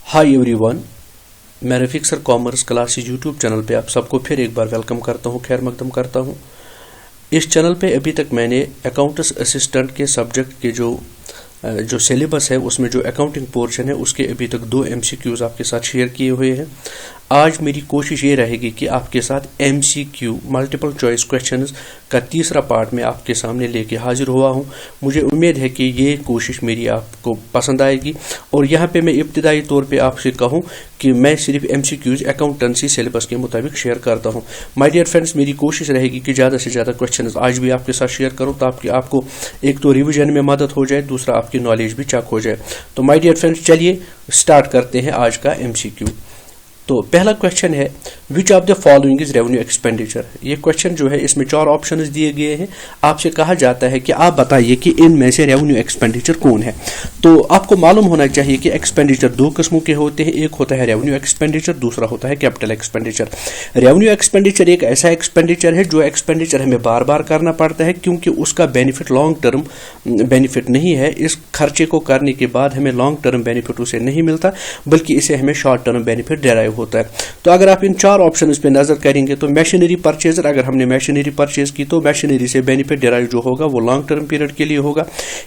Hi everyone, मैं Rafiq sir commerce classes YouTube channel पे आप सबको फिर एक बार वेलकम करता हूँ, खैर मकदम करता हूँ। इस चैनल पे अभी तक मैंने अकाउंट्स असिस्टेंट के सब्जेक्ट के जो सिलेबस है उसमें जो अकाउंटिंग पोर्शन है उसके अभी तक 2 MCQs आपके साथ शेयर किए हुए हैं। आज मेरी कोशिश ये रहेगी कि आपके साथ MCQ मल्टीपल चॉइस क्वेश्चंस का तीसरा पार्ट में आपके सामने लेके हाजिर हुआ हूँ। मुझे उम्मीद है कि ये कोशिश मेरी आपको पसंद आएगी और यहाँ पे मैं इब्तिदाई तौर पे आपसे कहूँ कि मैं सिर्फ MCQs अकाउंटेंसी सिलेबस के मुताबिक शेयर करता हूँ। माय डियर फ्रेंड्स, मेरी कोशिश रहेगी कि ज़्यादा से ज़्यादा क्वेश्चंस आज भी आपके साथ शेयर करूँ ताकि आपको एक तो रिविजन में मदद हो जाए, दूसरा आपकी नॉलेज भी चेक हो जाए। तो माय डियर फ्रेंड्स, चलिए स्टार्ट करते हैं आज का MCQ। तो पहला क्वेश्चन है, which of the following is revenue expenditure. ये क्वेश्चन जो है इसमें 4 ऑप्शंस दिए गए हैं। आपसे कहा जाता है कि आप बताइए कि इनमें से रेवेन्यू एक्सपेंडिचर कौन है। तो आपको मालूम होना चाहिए कि एक्सपेंडिचर 2 किस्मों के होते हैं, एक होता है रेवेन्यू एक्सपेंडिचर, दूसरा होता है कैपिटल एक्सपेंडिचर। रेवेन्यू एक्सपेंडिचर एक ऐसा एक्सपेंडिचर है जो एक्सपेंडिचर हमें बार बार करना पड़ता है क्योंकि उसका बेनिफिट लॉन्ग टर्म बेनिफिट नहीं है। इस खर्चे को करने के बाद हमें लॉन्ग टर्म बेनिफिट उसे नहीं मिलता बल्कि इसे हमें शॉर्ट टर्म बेनिफिट डेराइव होता है। तो अगर आप इन 4 ऑप्शंस पे नजर करेंगे तो मशीनरी परचेजर, अगर हमने मशीनरी परचेज की तो मशीनरी से बेनिफिट डेराइव जो होगा वो लॉन्ग टर्म पीरियड के लिए होगा।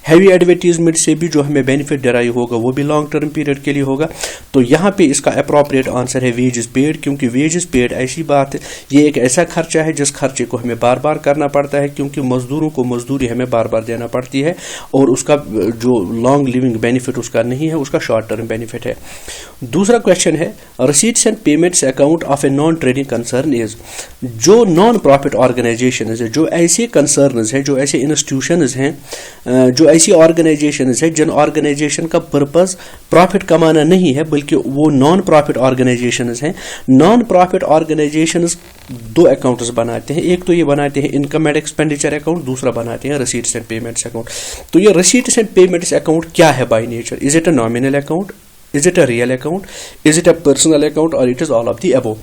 हैवी एडवर्टीजमेंट से भी जो हमें बेनिफिट डेराइव होगा वो भी लॉन्ग टर्म पीरियड के लिए होगा। तो यहाँ पे इसका अप्रोप्रिएट आंसर है वेजेस पेड, क्योंकि वेजेस पेड ऐसी बात है, ये एक ऐसा खर्चा है जिस खर्चे को हमें बार बार करना पड़ता है क्योंकि मजदूरों को मजदूरी हमें बार बार देना पड़ती है और उसका जो लॉन्ग लिविंग बेनिफिट उसका नहीं है, उसका शॉर्ट टर्म बेनिफिट है। दूसरा क्वेश्चन है, receipts and payments account of a non trading concern is. जो नॉन प्रॉफिट ऑर्गेनाइजेशन है, जो ऐसे कंसर्न है, जो ऐसे इंस्टीट्यूशन हैं, जो ऐसी ऑर्गेनाइजेशन है जिन ऑर्गेनाइजेशन का पर्पज प्रॉफिट कमाना नहीं है बल्कि वो नॉन प्रॉफिट ऑर्गेनाइजेशन हैं। नॉन प्रॉफिट ऑर्गेनाइजेशन 2 अकाउंट्स बनाते हैं, एक तो ये बनाते हैं इनकम एंड एक्सपेंडिचर अकाउंट, दूसरा बनाते हैं रिसीट्स एंड पेमेंट्स अकाउंट। तो ये रिसीट्स एंड पेमेंट्स अकाउंट क्या है by nature? Is it a nominal account? Is it a real account? Is it a personal account? Or it is all of the above?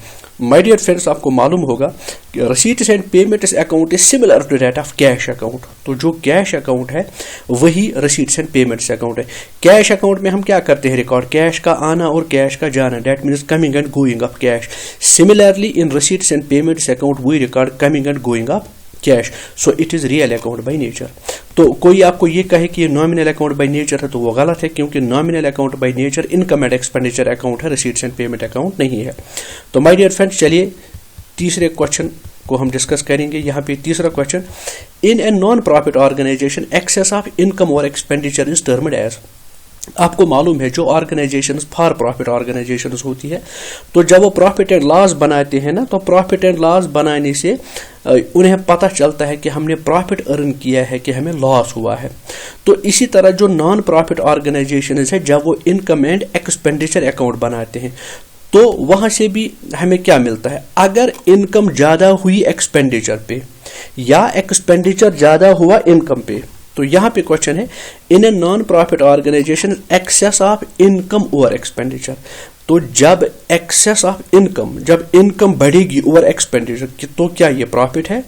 My dear friends, आपको मालूम होगा कि receipts and payments account is similar to that of cash account। तो जो cash account है वही receipts and payments account है। Cash account में हम क्या करते हैं? रिकॉर्ड कैश का आना और कैश का जाना, that means coming and going of cash। Similarly in receipts and payments account we record coming and going of cash. So it is real account by nature. तो कोई आपको ये कहे कि ये नॉमिनल अकाउंट बाय नेचर है तो वो गलत है, क्योंकि nominal account by nature income and expenditure account है, रिसीट्स एंड पेमेंट अकाउंट नहीं है। तो माय डियर फ्रेंड्स, चलिए तीसरे क्वेश्चन को हम डिस्कस करेंगे। यहाँ पे तीसरा question, in a non profit organisation excess of income और एक्सपेंडिचर इज टर्म्ड एज। आपको मालूम है जो ऑर्गेनाइजेशंस फॉर प्रॉफिट ऑर्गेनाइजेशंस होती है तो जब वो प्रॉफिट एंड लॉस बनाते हैं ना, तो प्रॉफिट एंड लॉस बनाने से उन्हें पता चलता है कि हमने प्रॉफिट अर्न किया है कि हमें लॉस हुआ है। तो इसी तरह जो नॉन प्रॉफिट ऑर्गेनाइजेशंस है जब वो इनकम एंड एक्सपेंडिचर अकाउंट बनाते हैं तो वहां से भी हमें क्या मिलता है? अगर इनकम ज्यादा हुई एक्सपेंडिचर पे या एक्सपेंडिचर ज्यादा हुआ इनकम पे, तो यहाँ पे क्वेश्चन है, in a non profit organisation excess of income over expenditure. तो जब एक्सेस ऑफ इनकम, जब इनकम बढ़ेगी ओवर एक्सपेंडिचर, तो क्या ये प्रॉफिट है,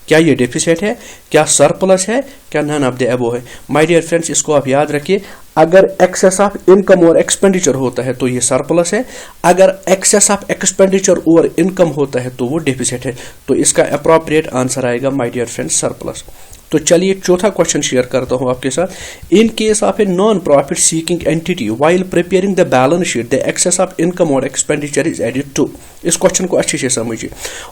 क्या ये डेफिसिट है, क्या सरप्लस है, क्या नन ऑफ द अबव है? माय डियर फ्रेंड्स, इसको आप याद रखिए, अगर एक्सेस ऑफ इनकम और एक्सपेंडिचर होता है तो ये सरप्लस है, अगर एक्सेस ऑफ एक्सपेंडिचर और इनकम होता है तो वो डेफिसिट है। तो इसका अप्रोप्रिएट आंसर आएगा माय डियर फ्रेंड्स सरप्लस। तो चलिए चौथा क्वेश्चन शेयर करता हूं आपके साथ। In case of A non profit seeking entity while preparing the balance sheet the excess of income और एक्सपेंडिचर इज एडेड टू। इस क्वेश्चन को अच्छे से समझिए,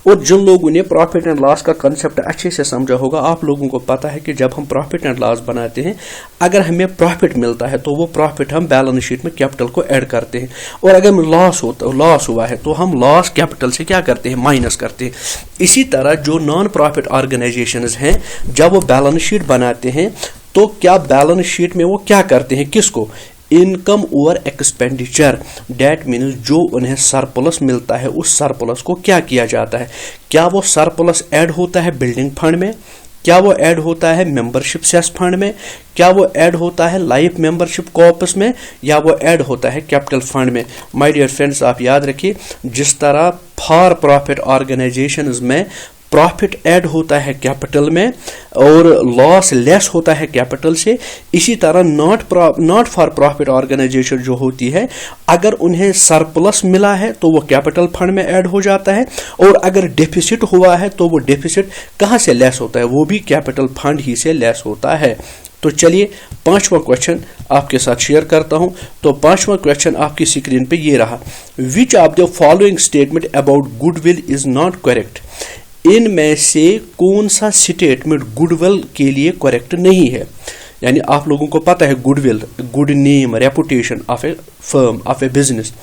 और जिन लोगों ने प्रॉफिट एंड लॉस का कंसेप्ट अच्छे से समझा होगा, आप लोगों को पता है कि जब हम प्रॉफिट एंड लॉस बनाते हैं, अगर हमें प्रॉफिट मिलता है तो वो प्रॉफिट हम बैलेंस शीट में कैपिटल को ऐड करते हैं, और अगर लॉस हुआ है तो हम लॉस कैपिटल से क्या करते हैं? माइनस करते हैं। इसी तरह जो नॉन प्रॉफिट ऑर्गेनाइजेशंस हैं जब वो बैलेंस शीट बनाते हैं तो क्या बैलेंस शीट में वो क्या करते हैं? किसको? Income over expenditure. That means जो उन्हें सरप्लस मिलता है उस सरप्लस को क्या किया जाता है? क्या वो सरप्लस ऐड होता है बिल्डिंग फंड में, क्या वो ऐड होता है मेंबरशिप सेस फंड में, क्या वो ऐड होता है लाइफ मेंबरशिप कॉर्पस में, या वो ऐड होता है कैपिटल फंड में? माय डियर फ्रेंड्स, आप याद रखिए, जिस तरह फॉर प्रॉफिट ऑर्गेनाइजेशंस में प्रॉफिट ऐड होता है कैपिटल में और लॉस लेस होता है कैपिटल से। इसी तरह नॉट फॉर प्रॉफिट ऑर्गेनाइजेशन जो होती है, अगर उन्हें सरप्लस मिला है तो वो कैपिटल फंड में ऐड हो जाता है, और अगर डेफिसिट हुआ है तो वो डेफिसिट कहां से लेस होता है, वो भी कैपिटल फंड ही से लेस होता है। तो चलिए 5वां क्वेश्चन आपके साथ शेयर करता हूं। तो 5वां क्वेश्चन आपकी स्क्रीन पे ये रहा, which of the following statement about goodwill is not correct. इनमें से कौन सा स्टेटमेंट गुडविल के लिए करेक्ट नहीं है। यानी आप लोगों को पता है goodwill, good name, reputation of A firm, of A business.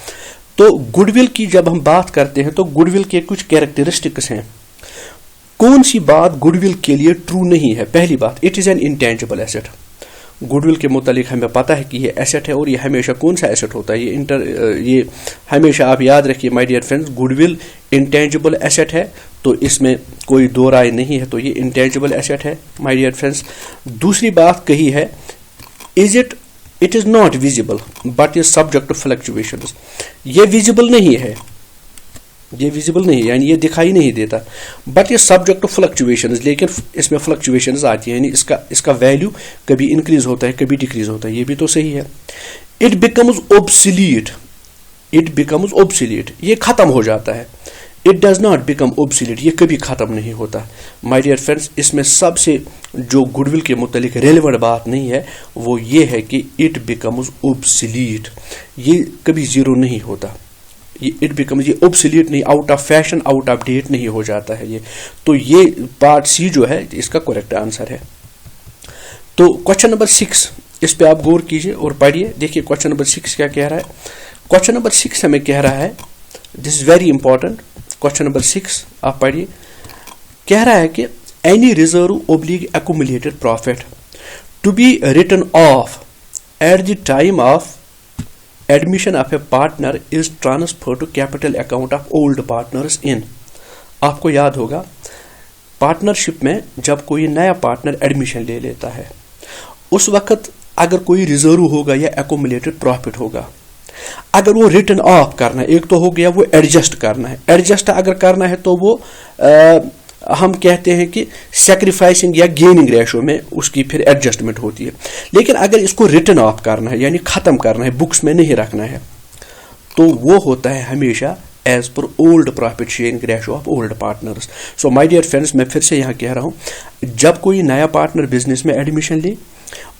तो गुडविल की जब हम बात करते हैं तो गुडविल के कुछ कैरेक्टरिस्टिक्स हैं। कौन सी बात गुडविल के लिए ट्रू नहीं है। पहली बात, it is an intangible asset. Goodwill के मुतालिक हमें पता है कि ये एसेट है, और ये हमेशा कौन सा एसेट होता है, ये हमेशा आप याद रखिए my dear friends, goodwill intangible asset है, तो इसमें कोई दो राय नहीं है, तो ये इंटेंजिबल एसेट है माय डियर फ्रेंड्स। दूसरी बात कही है, it is not visible but is subject to fluctuations. ये विजिबल नहीं है, ये विजिबल नहीं है, यानी ये दिखाई नहीं देता, बट ये सब्जेक्ट टू फ्लक्चुएशंस, लेकिन इसमें फ्लक्चुएशंस आती है, यानी इसका वैल्यू कभी इंक्रीज होता है, कभी डिक्रीज होता है, ये भी तो सही है। इट बिकम्स ओब्सोलीट, इट बिकम्स ओब्सोलीट, ये खत्म हो जाता है। इट डज नॉट बिकम ओब्सोलीट, ये कभी खत्म नहीं होता। माय डियर फ्रेंड्स, इसमें सबसे जो गुडविल के मुतालिक रेलेवेंट बात नहीं है वो ये है कि इट बिकम्स ओब्सोलीट, ये कभी जीरो नहीं होता। इट बिकम्स, ये ओब्सोलीट नहीं, out of fashion, out of date नहीं हो जाता है ये। तो ये पार्ट सी जो है इसका करेक्ट आंसर है। तो क्वेश्चन नंबर 6, इस पे आप गौर कीजिए और पढ़िए। देखिए क्वेश्चन नंबर 6 क्या कह रहा है। क्वेश्चन नंबर 6 हमें कह रहा है, this is very important. Question number 6 आप पढ़िए, कह रहा है कि any reserve oblige accumulated profit to be written off at the time of admission of a partner is transferred to capital account of old partners in। आपको याद होगा partnership में जब कोई नया पार्टनर एडमिशन ले लेता है उस वक्त अगर कोई रिजर्व होगा या एक्यूमुलेटेड प्रॉफिट होगा, अगर वो रिटर्न ऑफ करना है, एक तो हो गया वो एडजस्ट करना है। एडजस्ट अगर करना है तो वो हम कहते हैं कि सैक्रिफाइसिंग या गेनिंग रेशो में उसकी फिर एडजस्टमेंट होती है। लेकिन अगर इसको रिटर्न ऑफ करना है यानी खत्म करना है, बुक्स में नहीं रखना है, तो वो होता है हमेशा as per old profit sharing ratio of old partners. So my dear friends, मैं फिर से यहाँ कह रहा हूँ, जब कोई नया पार्टनर बिजनेस में एडमिशन ले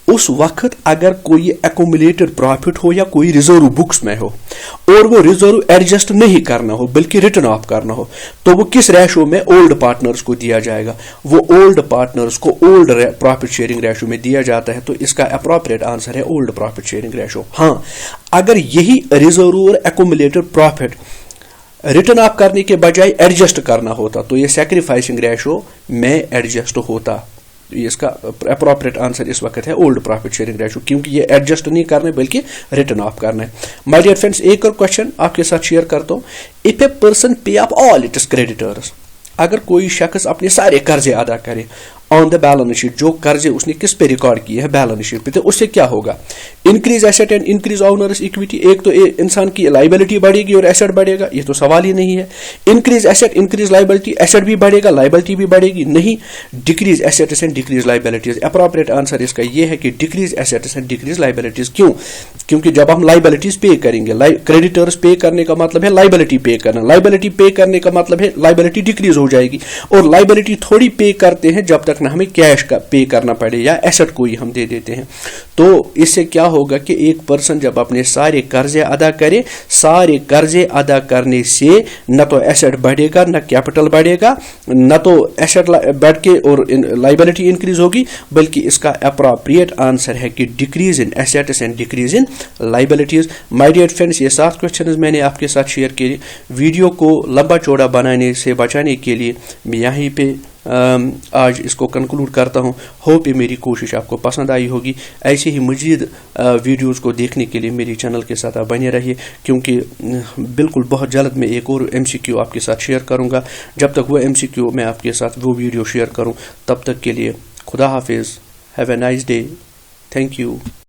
उस वक्त अगर कोई एक्यूमुलेटेड प्रॉफिट हो या कोई रिजर्व बुक्स में हो और वो रिजर्व एडजस्ट नहीं करना हो बल्कि रिटर्न ऑफ करना हो, तो वो किस रेशो में ओल्ड पार्टनर्स को दिया जाएगा, वो ओल्ड पार्टनर्स को ओल्ड प्रॉफिट शेयरिंग रेशो में दिया जाता है। तो इसका अप्रोप्रिएट आंसर है ओल्ड प्रॉफिट शेयरिंग रेशो। हाँ, अगर यही रिजर्व और एक्यूमुलेटेड प्रॉफिट रिटर्न ऑफ करने के बजाय एडजस्ट करना होता तो ये सैक्रिफाइसिंग रेशो में एडजस्ट होता। इसका अप्रोप्रिएट आंसर इस वक्त है ओल्ड प्रॉफिट शेयरिंग रेशो, क्योंकि ये एडजस्ट नहीं करना है बल्कि रिटर्न ऑफ करना है। माय डियर फ्रेंड्स, एक और क्वेश्चन आपके साथ शेयर करता हूं। इफ ए पर्सन पे ऑफ ऑल इट्स क्रेडिटर्स, अगर कोई शख्स अपने सारे कर्जे अदा करे ऑन द बैलेंस शीट, जो कर्जे उसने किस पे रिकॉर्ड किए हैं बैलेंस शीट पे, तो उससे क्या होगा, increase asset and increase owners equity. एक तो इंसान की लाइबिलिटी बढ़ेगी और एसेट बढ़ेगा, ये तो सवाल ही नहीं है। Increase asset increase liability, asset भी बढ़ेगा लाइबिलिटी भी बढ़ेगी, नहीं। Decrease assets and decrease liabilities, appropriate answer इसका ये है कि decrease assets and decrease liabilities. क्यों? क्योंकि जब हम लाइबिलिटीज पे करेंगे, क्रेडिटर्स पे करने का मतलब है लाइबिलिटी पे करना, लाइबिलिटी पे करने का मतलब है लाइबिलिटी डिक्रीज हो जाएगी, और लाइबिलिटी थोड़ी पे करते हैं जब तक ना हमें कैश का पे करना पड़े या एसेट को ही हम दे देते हैं। तो इससे क्या होगा कि एक पर्सन जब अपने सारे कर्जे अदा करे, सारे कर्जे अदा करने से न तो एसेट बढ़ेगा न कैपिटल बढ़ेगा, न तो एसेट बढ़ के और लाइबिलिटी इंक्रीज होगी, बल्कि इसका अप्रोप्रिएट आंसर है कि decrease in assets and decrease in liabilities. My dear friends, ये 7 क्वेश्चंस मैंने आपके साथ शेयर किए। वीडियो को लंबा चौड़ा बनाने से बचाने के लिए मैं यहीं पे आज इसको कंक्लूड करता हूं। होप ये मेरी कोशिश आपको पसंद आई होगी। ऐसे ही मजीद वीडियोस को देखने के लिए मेरी चैनल के साथ आप बने रहिए, क्योंकि बिल्कुल बहुत जल्द मैं एक और MCQ आपके साथ शेयर करूंगा। जब तक वो MCQ मैं आपके साथ वो वीडियो शेयर करूं, तब तक के लिए खुदा हाफिज, have a nice day, thank you.